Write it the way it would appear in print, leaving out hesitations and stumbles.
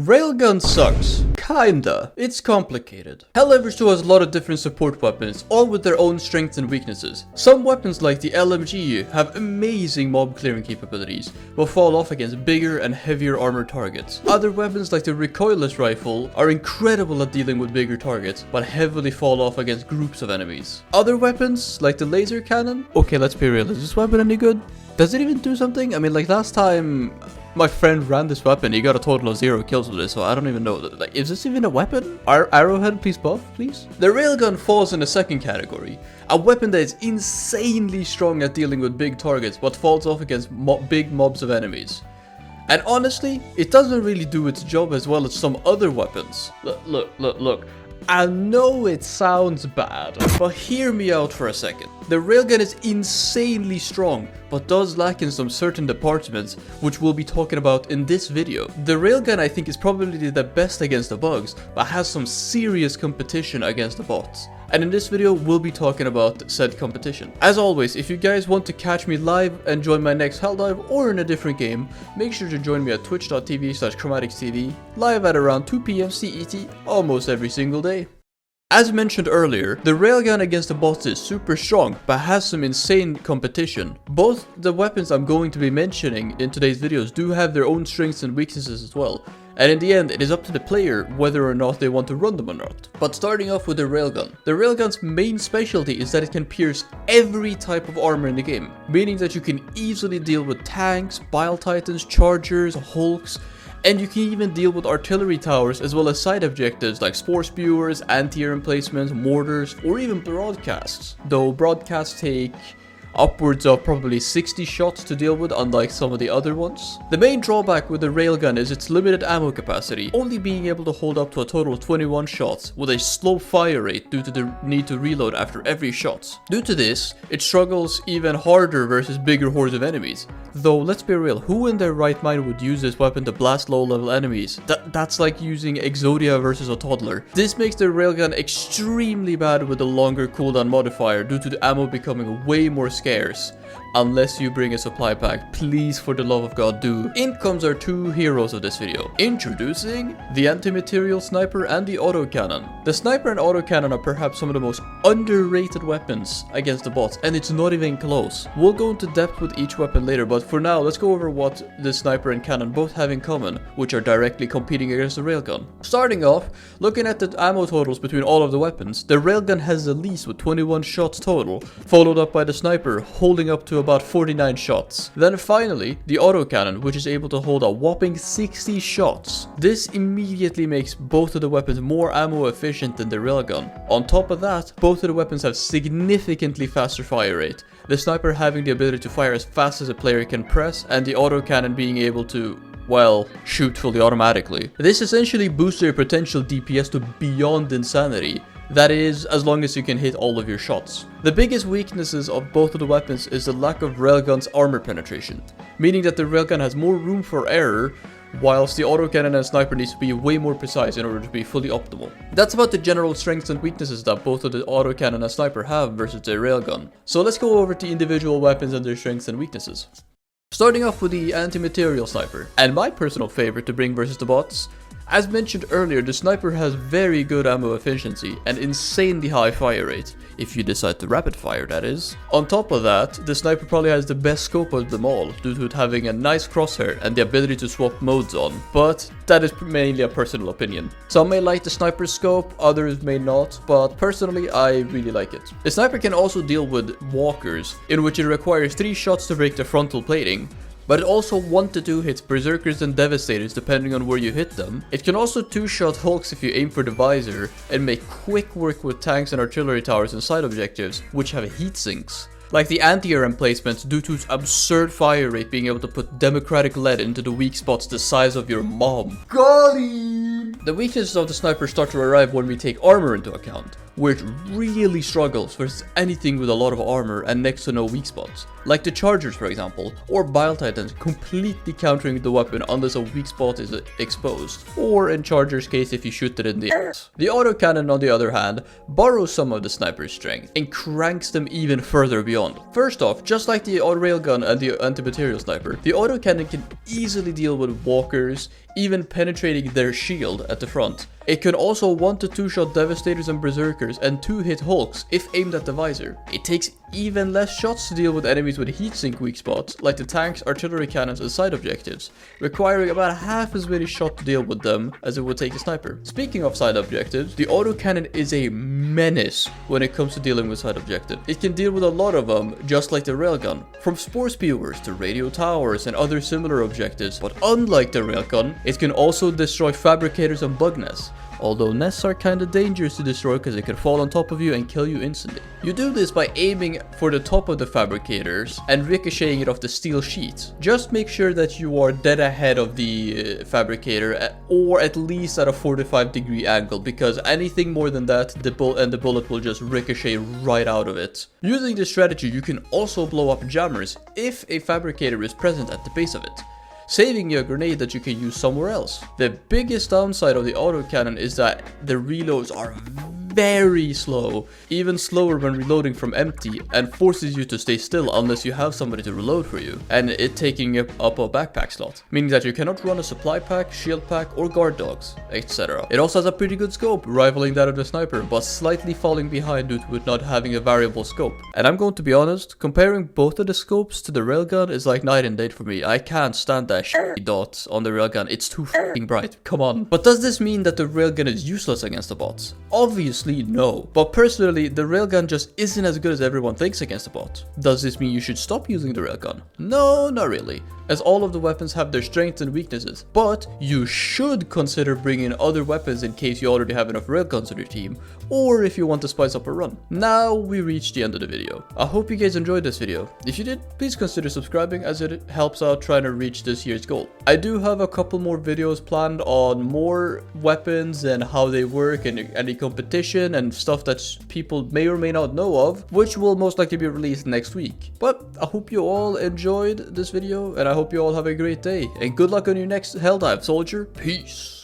Railgun sucks. Kinda. It's complicated. Helldivers 2 has a lot of different support weapons, all with their own strengths and weaknesses. Some weapons like the LMG have amazing mob clearing capabilities, but fall off against bigger and heavier armored targets. Other weapons like the recoilless rifle are incredible at dealing with bigger targets, but heavily fall off against groups of enemies. Other weapons like the laser cannon, okay, let's be real, is this weapon any good? Does it even do something? I mean, like last time my friend ran this weapon, he got a total of 0 kills with it, so I don't even know. Like, is this even a weapon? Arrowhead, please buff, please? The Railgun falls in the second category. A weapon that is insanely strong at dealing with big targets, but falls off against big mobs of enemies. And honestly, it doesn't really do its job as well as some other weapons. Look. I know it sounds bad, but hear me out for a second. The Railgun is insanely strong, but does lack in some certain departments, which we'll be talking about in this video. The Railgun I think is probably the best against the bugs, but has some serious competition against the bots. And in this video, we'll be talking about said competition. As always, if you guys want to catch me live and join my next Helldive or in a different game, make sure to join me at twitch.tv/ChromatixTV, live at around 2 PM CET almost every single day. As mentioned earlier, the Railgun against the bots is super strong, but has some insane competition. Both the weapons I'm going to be mentioning in today's videos do have their own strengths and weaknesses as well. And in the end, it is up to the player whether or not they want to run them or not. But starting off with the Railgun. The Railgun's main specialty is that it can pierce every type of armor in the game, meaning that you can easily deal with tanks, bile titans, chargers, hulks, and you can even deal with artillery towers as well as side objectives like spore spewers, anti-air emplacements, mortars, or even broadcasts. Though broadcasts take upwards of probably 60 shots to deal with, unlike some of the other ones. The main drawback with the Railgun is its limited ammo capacity, only being able to hold up to a total of 21 shots, with a slow fire rate due to the need to reload after every shot. Due to this, it struggles even harder versus bigger hordes of enemies. Though, let's be real, who in their right mind would use this weapon to blast low-level enemies? That's like using Exodia versus a toddler. This makes the Railgun extremely bad with a longer cooldown modifier due to the ammo becoming way more scarce. Unless you bring a supply pack, please for the love of God do. In comes our two heroes of this video. Introducing the anti-material sniper and the autocannon. The sniper and autocannon are perhaps some of the most underrated weapons against the bots, and it's not even close. We'll go into depth with each weapon later, but for now let's go over what the sniper and cannon both have in common, which are directly competing against the Railgun. Starting off, looking at the ammo totals between all of the weapons, the Railgun has the least with 21 shots total, followed up by the sniper holding up to about 49 shots. Then finally, the autocannon, which is able to hold a whopping 60 shots. This immediately makes both of the weapons more ammo efficient than the Railgun. On top of that, both of the weapons have significantly faster fire rate, the sniper having the ability to fire as fast as a player can press, and the autocannon being able to, well, shoot fully automatically. This essentially boosts your potential DPS to beyond insanity. That is, as long as you can hit all of your shots. The biggest weaknesses of both of the weapons is the lack of Railgun's armor penetration, meaning that the Railgun has more room for error, whilst the autocannon and sniper needs to be way more precise in order to be fully optimal. That's about the general strengths and weaknesses that both of the autocannon and sniper have versus the Railgun. So let's go over to individual weapons and their strengths and weaknesses. Starting off with the anti-material sniper, and my personal favorite to bring versus the bots. As mentioned earlier, the sniper has very good ammo efficiency and insanely high fire rate, if you decide to rapid fire, that is. On top of that, the sniper probably has the best scope of them all, due to it having a nice crosshair and the ability to swap modes on, but that is mainly a personal opinion. Some may like the sniper scope, others may not, but personally I really like it. The sniper can also deal with walkers, in which it requires 3 shots to break the frontal plating, but it also 1 to 2 hits berserkers and devastators depending on where you hit them. It can also 2-shot hulks if you aim for the visor, and make quick work with tanks and artillery towers and side objectives, which have heat sinks. Like the anti-air emplacements, due to its absurd fire rate, being able to put democratic lead into the weak spots the size of your mom. Got him! The weaknesses of the sniper start to arrive when we take armor into account, where it really struggles versus anything with a lot of armor and next to no weak spots. Like the chargers for example, or bile titans, completely countering the weapon unless a weak spot is exposed, or in charger's case if you shoot it in the ass. The autocannon on the other hand, borrows some of the sniper's strength and cranks them even further beyond. First off, just like the railgun and the anti-material sniper, the autocannon can easily deal with walkers, even penetrating their shield at the front. It can also 1 to 2 shot Devastators and Berserkers and 2 hit Hulks if aimed at the visor. It takes even less shots to deal with enemies with heatsink weak spots, like the tanks, artillery cannons and side objectives, requiring about half as many shots to deal with them as it would take a sniper. Speaking of side objectives, the autocannon is a menace when it comes to dealing with side objectives. It can deal with a lot of them, just like the Railgun, from spore spewers to radio towers and other similar objectives, but unlike the Railgun, it can also destroy fabricators and bug nests. Although nests are kinda dangerous to destroy because it can fall on top of you and kill you instantly. You do this by aiming for the top of the fabricators and ricocheting it off the steel sheets. Just make sure that you are dead ahead of the fabricator, or at least at a 45-degree angle, because anything more than that, the bullet will just ricochet right out of it. Using this strategy, you can also blow up jammers if a fabricator is present at the base of it, saving you a grenade that you can use somewhere else. The biggest downside of the autocannon is that the reloads are very slow, even slower when reloading from empty, and forces you to stay still unless you have somebody to reload for you, and it taking up a backpack slot, meaning that you cannot run a supply pack, shield pack, or guard dogs, etc. It also has a pretty good scope, rivaling that of the sniper, but slightly falling behind due to it not having a variable scope. And I'm going to be honest, comparing both of the scopes to the Railgun is like night and day for me. I can't stand that shitty dot on the Railgun, it's too f***ing bright, come on. But does this mean that the Railgun is useless against the bots? Obviously no, but personally the Railgun just isn't as good as everyone thinks against the bot. Does this mean you should stop using the Railgun? No, not really, as all of the weapons have their strengths and weaknesses, but you should consider bringing other weapons in case you already have enough Railguns on your team, or if you want to spice up a run. Now we reached the end of the video. I hope you guys enjoyed this video. If you did, please consider subscribing, as it helps out trying to reach this year's goal. I do have a couple more videos planned on more weapons and how they work and any competition and stuff that people may or may not know of, which will most likely be released next week. But I hope you all enjoyed this video, and I hope you all have a great day, and good luck on your next Helldive, soldier. Peace.